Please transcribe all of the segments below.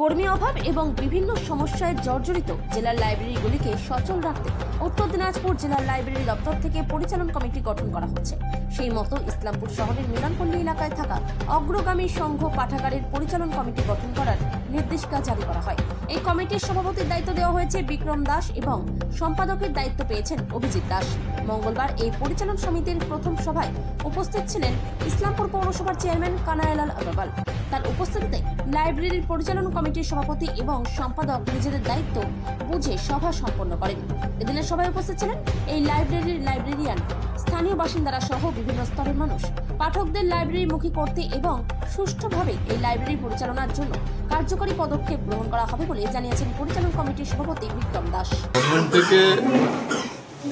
কর্মী অভাব এবং বিভিন্ন সমস্যায় জর্জরিত জেলার লাইব্রেরিগুলিকে সচল রাখতে উত্তর দিনাজপুর জেলার লাইব্রেরি দপ্তর থেকে পরিচালন কমিটি গঠন করা হচ্ছে। সেই মতো ইসলামপুর শহরের মিলনপল্লী এলাকায় থাকা অগ্রগামী সংঘ পাঠাগারের পরিচালন কমিটি গঠন করার নির্দেশিকা জারি করা হয়। এই কমিটির সভাপতির দায়িত্ব দেওয়া হয়েছে বিক্রম দাস এবং সম্পাদকের দায়িত্ব পেয়েছেন অভিজিৎ দাস। মঙ্গলবার এই পরিচালন সমিতির প্রথম সভায় উপস্থিত ছিলেন ইসলামপুর পৌরসভার চেয়ারম্যান কানায়ালাল আগরওয়াল। তার উপস্থিতিতে লাইব্রেরির পরিচালন কমিটির সভাপতি এবং সম্পাদক নিজেদের দায়িত্ব বুঝে সভা সম্পন্ন করেন। এদিনের সভায় উপস্থিত ছিলেন এই লাইব্রেরির লাইব্রেরিয়ান, স্থানীয় বাসিন্দারা সহ বিভিন্ন স্তরের মানুষ। পাঠকদের লাইব্রেরিমুখী করতে এবং সুষ্ঠুভাবে এই লাইব্রেরি পরিচালনার জন্য কার্যকরী পদক্ষেপ গ্রহণ করা হবে বলে জানিয়েছেন পরিচালন কমিটির সভাপতি বিক্রম দাস। গভর্নমেন্ট থেকে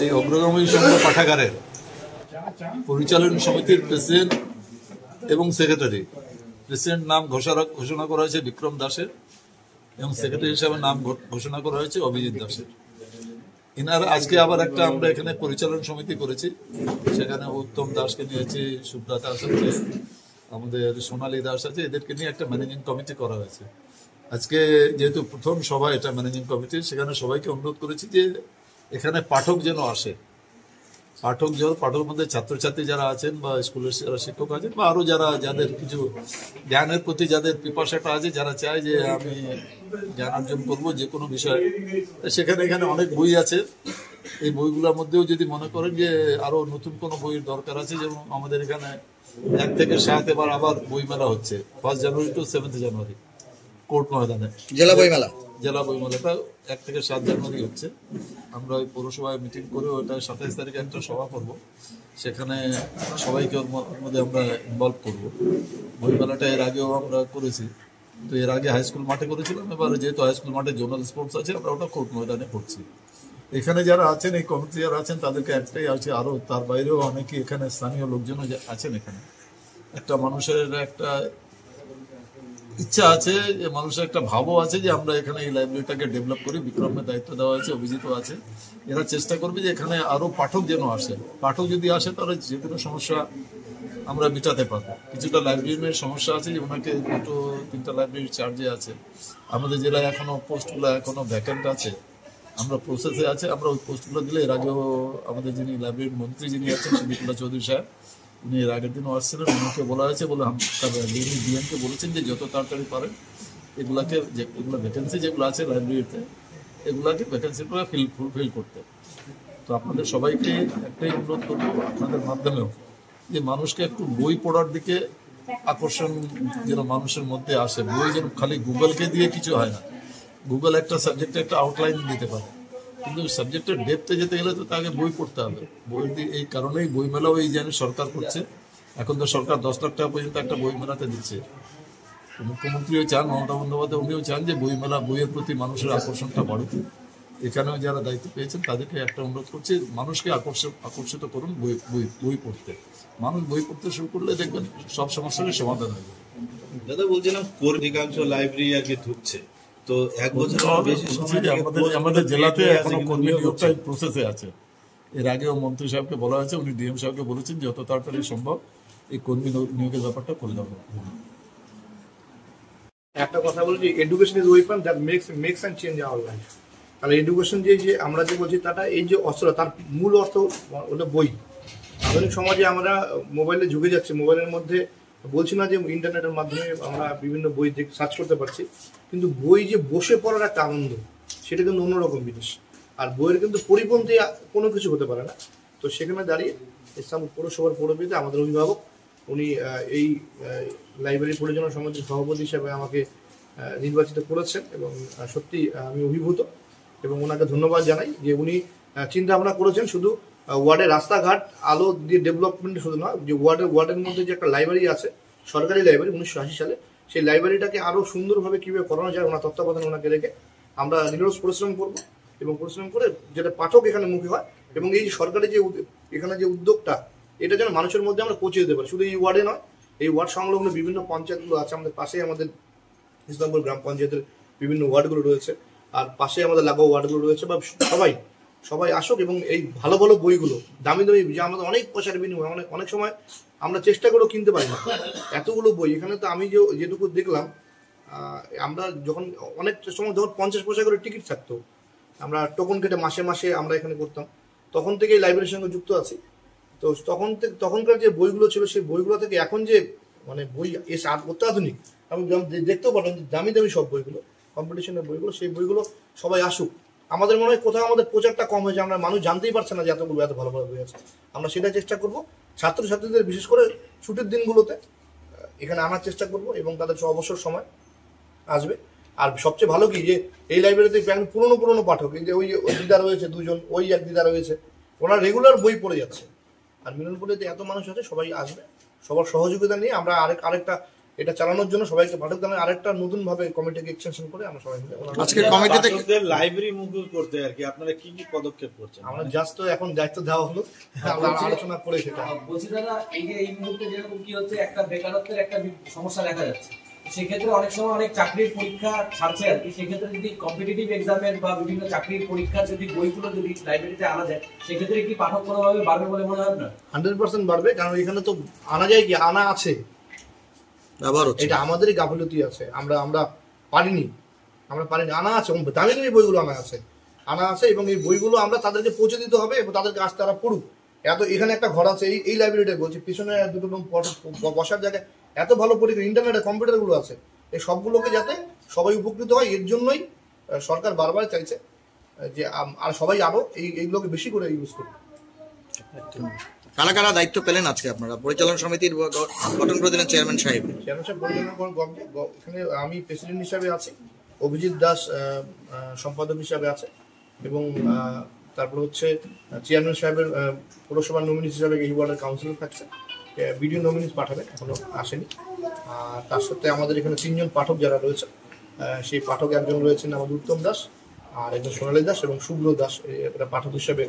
এই অগ্রগামী সংঘ পাঠাগারের পরিচালন সমিতির প্রেসিডেন্ট এবং সেক্রেটারি, প্রেসিডেন্ট নাম ঘোষণা করা হয়েছে বিক্রম দাসের এবং সেক্রেটারি হিসাবে নাম ঘোষণা করা হয়েছে অভিজিৎ দাসের। ইনার আজকে আবার একটা আমরা এখানে পরিচালন সমিতি করেছি, সেখানে উত্তম দাসকে নিয়েছি, সুব্রতা দাস আছে, আমাদের সোনালী দাস আছে, এদেরকে নিয়ে একটা ম্যানেজিং কমিটি করা হয়েছে। আজকে যেহেতু প্রথম সভা এটা ম্যানেজিং কমিটির, সেখানে সবাইকে অনুরোধ করেছি যে এখানে পাঠক যেন আসে। পাঠকের মধ্যে ছাত্রছাত্রী যারা আছেন বা স্কুলের যারা শিক্ষক আছেন বা আরো যাদের কিছু জ্ঞানের প্রতি যাদের পিপাসাটা আছে, যারা চায় যে আমি জ্ঞান অর্জন করবো যে কোনো বিষয়ে, এখানে অনেক বই আছে। এই বইগুলোর মধ্যেও যদি মনে করেন যে আরো নতুন কোনো বইয়ের দরকার আছে, যেমন আমাদের এখানে 1 থেকে 7 এবার আবার বই মেলা হচ্ছে, 1 জানুয়ারি টু 7 জানুয়ারি কোর্ট ময়দানে জেলা বইমেলাটা 1 থেকে 7 জানুয়ারি হচ্ছে। আমরা ওই পৌরসভায় মিটিং করে ওটা 27 তারিখে একটা সভা করবো, সেখানে সবাইকে ওর মধ্যে আমরা ইনভলভ করবো। বইমেলাটা এর আগেও আমরা করেছি, তো এর আগে হাই স্কুল মাঠে করেছিলাম, এবার যেহেতু হাই স্কুল মাঠে জোনাল স্পোর্টস আছে আমরা ওটা কোর্ট ময়দানে করছি। এখানে যারা আছেন, এই কমিটি যারা আছেন, তাদেরকে একটাই আছে, আরো তার বাইরেও অনেকে এখানে স্থানীয় লোকজন আছেন। এখানে একটা মানুষের একটা ইচ্ছা আছে, যে মানুষের একটা ভাবও আছে যে আমরা এখানে এই লাইব্রেরিটাকে ডেভেলপ করি। বিক্রমের দায়িত্ব দেওয়া হয়েছে, অভিজিৎও আছে। এরা চেষ্টা করবে যে এখানে আরো পাঠক যেন আসে। পাঠক যদি আসে তাহলে যে কোনো সমস্যা আমরা মেটাতে পারবো। কিছুটা লাইব্রেরির সমস্যা আছে, যে ওনাকে 2-3টা লাইব্রেরির চার্জে আছে। আমাদের জেলায় এখনো পোস্টগুলো এখনো ভ্যাকেন্ট আছে, আমরা প্রসেসে আছে। আমরা ওই পোস্টগুলো দিলে, এর আগেও আমাদের যিনি লাইব্রেরির মন্ত্রী যিনি আছেন সুদীপুল্লাহ চৌধুরী সাহেব, উনি এর আগের দিনও আসছিলেন। উনাকে বলা হয়েছে, বলে ডিএমকে বলেছেন যে যত তাড়াতাড়ি পারেন এগুলো ভ্যাকেন্সি যেগুলো আছে লাইব্রেরিতে, এগুলাকে ভ্যাকেন্সিগুলো ফুলফিল করতে। তো আপনাদের সবাইকে একটাই অনুরোধ করবো, আপনাদের মাধ্যমেও, যে মানুষকে একটু বই পড়ার দিকে আকর্ষণ যেন মানুষের মধ্যে আসে। বই যেন খালি গুগলকে দিয়ে কিছু হয় না। গুগল একটা সাবজেক্টে একটা আউটলাইন দিতে পারে, কিন্তু সাবজেক্টের ডেপথে যেতে গেলে তো তাকে বই পড়তে হবে। বই দিয়ে এই কারণেই বইমেলাও এই জানি সরকার করছে। এখন তো সরকার 10 লাখ টাকা পর্যন্ত একটা বই মেলাতে দিচ্ছে। মুখ্যমন্ত্রীও চান, মমতা বন্দ্যোপাধ্যায় উনিও চান যে বইয়ের প্রতি মানুষের আকর্ষণটা বাড়ুক। এখানেও যারা দায়িত্ব পেয়েছেন তাদেরকে একটা অনুরোধ করছি, মানুষকে আকর্ষিত করুন বই পড়তে। মানুষ বই পড়তে শুরু করলে দেখবেন সব সমস্যারই সমাধান হয়ে যাবে। দাদা, বলছিলাম অধিকাংশ লাইব্রেরি আর কি ঢুকছে, তো 1 বছর বেশি সময় আমাদের জেলাতে এখনো কর্মী নিয়োগটা প্রসেসে আছে। এর আগেও মন্ত্রী সাহেবকে বলা হয়েছে, উনি ডিএম সাহেবকে বলেছেন যত তাড়াতাড়ি সম্ভব এই কর্মী নিয়োগের ব্যাপারটা করে দেওয়া হবে। একটা কথা বলছি, education is weapon that makes and change our life. তাহলে এডুকেশন যে আমরা যে বলছি, তাটা এই যে অস্ত্র, তার মূল অর্থ হলো বই। আধুনিক সমাজে আমরা মোবাইলে ঝুঁকে যাচ্ছি, মোবাইলের মধ্যে বলছি না যে ইন্টারনেটের মাধ্যমে আমরা বিভিন্ন বই সার্চ করতে পারছি, কিন্তু বই যে বসে পড়ার একটা আনন্দ, সেটা কিন্তু অন্যরকম জিনিস। আর বইয়ের কিন্তু পরিপন্থী কোনো কিছু হতে পারে না। তো সেখানে দাঁড়িয়ে ইসলামপুর পৌরসভার পৌরপিতা আমাদের অভিভাবক, উনি এই লাইব্রেরি পরিচালনা সমিতির সভাপতি হিসেবে আমাকে নির্বাচিত করেছেন এবং সত্যি আমি অভিভূত এবং ওনাকে ধন্যবাদ জানাই যে উনি চিন্তা ভাবনা করেছেন শুধু ওয়ার্ডের রাস্তাঘাট আলো দিয়ে ডেভেলপমেন্ট শুধু নয়, যে ওয়ার্ডের মধ্যে যে একটা লাইব্রেরি আছে, সরকারি লাইব্রেরি 1980 সালে, সেই লাইব্রেরিটাকে আরও সুন্দরভাবে কীভাবে করানো যায় ওনার তত্ত্বাবধানে ওনাকে রেখে আমরা নিরলস পরিশ্রম করবো এবং পরিশ্রম করে যেটা পাঠক এখানে মুখী হয় এবং এই সরকারি যে এখানে যে উদ্যোগটা, এটা যেন মানুষের মধ্যে আমরা পৌঁছে দিতে পারি। শুধু এই ওয়ার্ডে নয়, এই ওয়ার্ড সংলগ্ন বিভিন্ন পঞ্চায়েতগুলো আছে, আমাদের পাশেই আমাদের ইসলামপুর গ্রাম পঞ্চায়েতের বিভিন্ন ওয়ার্ডগুলো রয়েছে, আর পাশে আমাদের লাগোয়া ওয়ার্ডগুলো রয়েছে, বা সবাই আসুক এবং এই ভালো ভালো বইগুলো দামি যে আমাদের অনেক পয়সার বিনিময় অনেক সময় আমরা চেষ্টা করেও কিনতে পারি না, এতগুলো বই এখানে। তো আমি যেটুকু দেখলাম আমরা যখন অনেক সময় যখন 50 পয়সা করে টিকিট থাকতো, আমরা টোকন কেটে মাসে মাসে আমরা এখানে করতাম, তখন থেকেই লাইব্রেরির সঙ্গে যুক্ত আছি। তো তখনকার যে বইগুলো ছিল সেই বইগুলো থেকে এখন যে মানে বই এসে অত্যাধুনিক, আমি দেখতেও পারলাম যে দামি দামি সব বইগুলো, কম্পিটিশনের বইগুলো, সেই বইগুলো সবাই আসুক। আমাদের মনে হয় কোথাও আমাদের প্রচারটা কম হয়েছে, আমরা মানুষ জানতেই পারছে না যে এত ভালো ভালো বই আছে। আমরা সেটা চেষ্টা করব, ছাত্রছাত্রীদের বিশেষ করে ছুটির দিনগুলোতে এখানে আনার চেষ্টা করব এবং তাদের অবসর সময় আসবে। আর সবচেয়ে ভালো কি যে এই লাইব্রেরিতে পুরনো পাঠক, এই যে ওই দিদা রয়েছে দুজন, ওই এক দিদা রয়েছে, ওরা রেগুলার বই পড়ে যাচ্ছে। আর মিলনপুরিতে এত মানুষ আছে, সবাই আসবে, সবার সহযোগিতা নিয়ে আমরা আরেকটা এটা চালানোর জন্য সবাইকে পাঠকদানের আরেকটা নতুন ভাবে কমিটিকে এক্সটেনশন করে আমরা সবাই মিলে আজকে কমিটিতে লাইব্রেরি মুকুল করতে আর কি আপনারা কি কি পদক্ষেপ করছেন? আমরা জাস্ট তো এখন দায়িত্ব দেওয়া হলো, আমরা আলোচনা করে সেটা বলছি। দাদা, এই যে এই মুহূর্তে যেরকম কি হচ্ছে, একটা বেকারত্বের একটা সমস্যা দেখা যাচ্ছে, সেক্ষেত্রে অনেক সময় অনেক চাকরির পরীক্ষা ছাড়ছে আর কি, সেক্ষেত্রে যদি কম্পিটিটিভ এক্সামের বা বিভিন্ন চাকরির পরীক্ষা যদি বইগুলো যদি লাইব্রেরিতে আনা যায়, সেক্ষেত্রে কি পাঠক কোনোভাবে বাড়বে বলে মনে হয় আপনার? 100% বাড়বে, কারণ এখানে তো আনা যায় কি, আনা আছে, এটা আমাদেরই গাফিলতি আছে, আমরা পারিনি, আনা আছে, দামি দামি বইগুলো আনা আছে এবং এই বইগুলো আমরা তাদেরকে পৌঁছে দিতে হবে এবং তাদেরকে আসতে তারা পড়ুক। এখানে একটা ঘর আছে, এই লাইব্রেরিটা বলছি, পিছনে দুটো বসার জায়গায় এত ভালো পরীক্ষা, ইন্টারনেটে কম্পিউটারগুলো আছে, এই সবগুলোকে যাতে সবাই উপকৃত হয়, এর জন্যই সরকার বারবার চাইছে যে আর সবাই আরো এইগুলোকে বেশি করে ইউজ করুক। কারা কারা দায়িত্ব পেলেন আজকে আপনারা? পরিচালনা সমিতির গঠন করে দিলেন চেয়ারম্যান সাহেব। এখানে আমি প্রেসিডেন্ট হিসাবে আছি, অভিজিৎ দাস সম্পাদক হিসাবে আছে এবং তারপর হচ্ছে চেয়ারম্যান সাহেবের পৌরসভার নমিনিস হিসাবে এই ওয়ার্ডের কাউন্সিলর থাকছে, ভিডিও নমিনিস পাঠাবে, এখনো আসেনি। আর তার সাথে আমাদের এখানে 3 জন পাঠক যারা রয়েছে, সেই পাঠক একজন রয়েছেন আমাদের উত্তম দাস, আর একজন সোনালী দাস এবং শুভ্র দাস, এটা পাঠক হিসাবে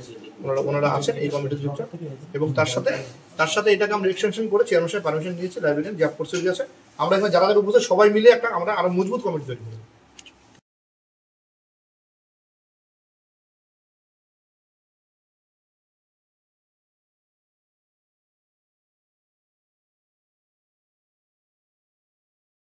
ওনারা আছেন এই কমিটিতে যুক্ত। এবং তার সাথে এটাকে আমরা এক্সটেনশন করে চেয়ারম্যান সাহেব পারমিশন দিয়েছে, লাইব্রেরিয়ান যা প্রসিডিউর আছে, আমরা এখানে যারা উপস্থিত সবাই মিলে আমরা আরো মজবুত কমিটি তৈরি করি।